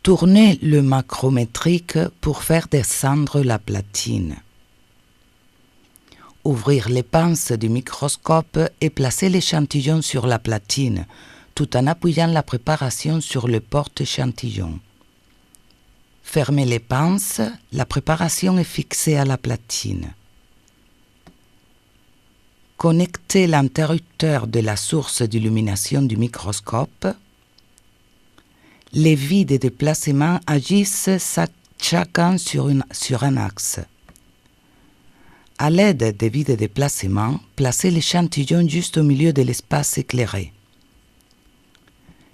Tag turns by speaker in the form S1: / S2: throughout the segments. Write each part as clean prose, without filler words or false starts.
S1: Tournez le macrométrique pour faire descendre la platine. Ouvrir les pinces du microscope et placer l'échantillon sur la platine, tout en appuyant la préparation sur le porte-échantillon. Fermez les pinces, la préparation est fixée à la platine. Connectez l'interrupteur de la source d'illumination du microscope. Les vis de déplacement agissent chacun sur un axe. À l'aide des vis de déplacement, placez l'échantillon juste au milieu de l'espace éclairé.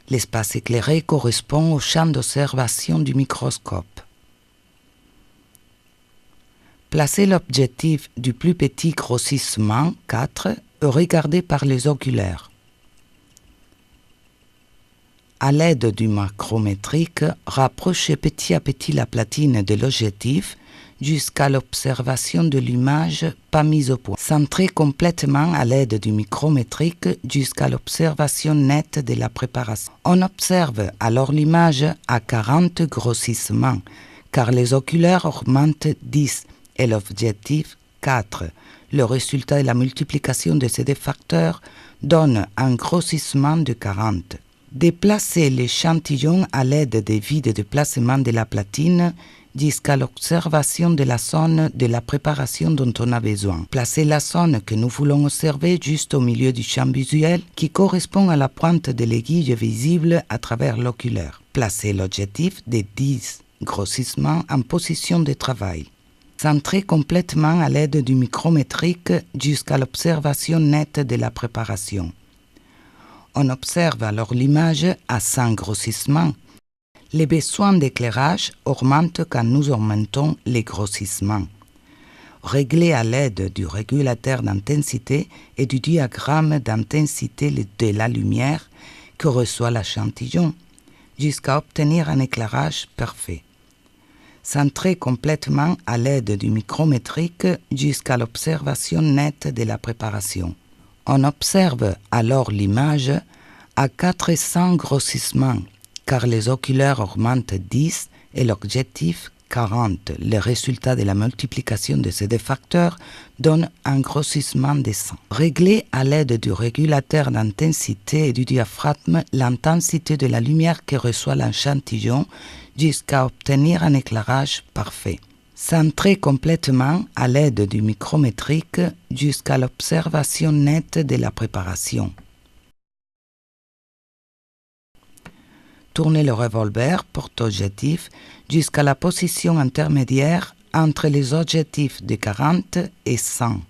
S1: L'espace éclairé correspond au champ d'observation du microscope. Placez l'objectif du plus petit grossissement, 4, et regardez par les oculaires. À l'aide du macrométrique, rapprochez petit à petit la platine de l'objectif jusqu'à l'observation de l'image pas mise au point. Centrez complètement à l'aide du micrométrique jusqu'à l'observation nette de la préparation. On observe alors l'image à 40 grossissements, car les oculaires augmentent 10 et l'objectif 4. Le résultat de la multiplication de ces deux facteurs donne un grossissement de 40. Déplacez l'échantillon à l'aide des vis de déplacement de la platine jusqu'à l'observation de la zone de la préparation dont on a besoin. Placez la zone que nous voulons observer juste au milieu du champ visuel qui correspond à la pointe de l'aiguille visible à travers l'oculaire. Placez l'objectif des 10 grossissements en position de travail. Centrez complètement à l'aide du micrométrique jusqu'à l'observation nette de la préparation. On observe alors l'image à 100 grossissements. Les besoins d'éclairage augmentent quand nous augmentons les grossissements. Réglez à l'aide du régulateur d'intensité et du diagramme d'intensité de la lumière que reçoit l'échantillon jusqu'à obtenir un éclairage parfait. Centrez complètement à l'aide du micrométrique jusqu'à l'observation nette de la préparation. On observe alors l'image à 400 grossissements, car les oculaires augmentent 10 et l'objectif 40. Le résultat de la multiplication de ces deux facteurs donne un grossissement de 100. Réglez à l'aide du régulateur d'intensité et du diaphragme l'intensité de la lumière que reçoit l'échantillon jusqu'à obtenir un éclairage parfait. Centrez complètement à l'aide du micrométrique jusqu'à l'observation nette de la préparation. Tournez le revolver porte-objectif jusqu'à la position intermédiaire entre les objectifs de 40 et 100.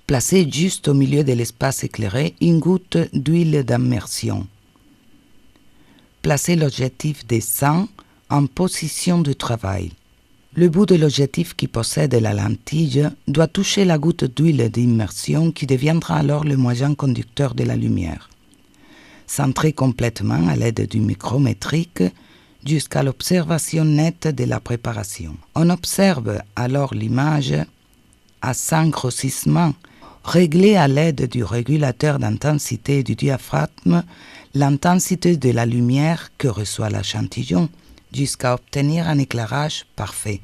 S1: Placez juste au milieu de l'espace éclairé une goutte d'huile d'immersion. Placez l'objectif de 100 en position de travail. Le bout de l'objectif qui possède la lentille doit toucher la goutte d'huile d'immersion qui deviendra alors le moyen conducteur de la lumière. Centrez complètement à l'aide du micrométrique jusqu'à l'observation nette de la préparation. On observe alors l'image à 100 grossissements. Réglez à l'aide du régulateur d'intensité et du diaphragme l'intensité de la lumière que reçoit l'échantillon jusqu'à obtenir un éclairage parfait.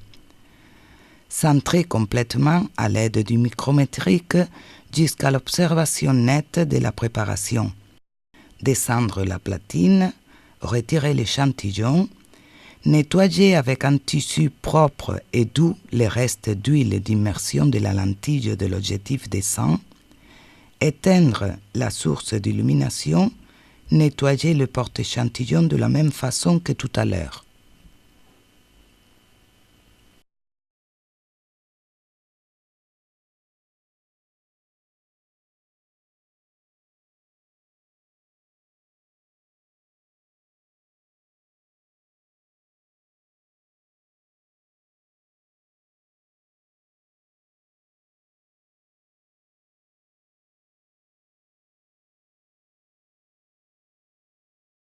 S1: Centrez complètement à l'aide du micrométrique jusqu'à l'observation nette de la préparation. Descendre la platine, retirer l'échantillon, nettoyer avec un tissu propre et doux les restes d'huile d'immersion de la lentille de l'objectif des 100, éteindre la source d'illumination, nettoyer le porte-échantillon de la même façon que tout à l'heure.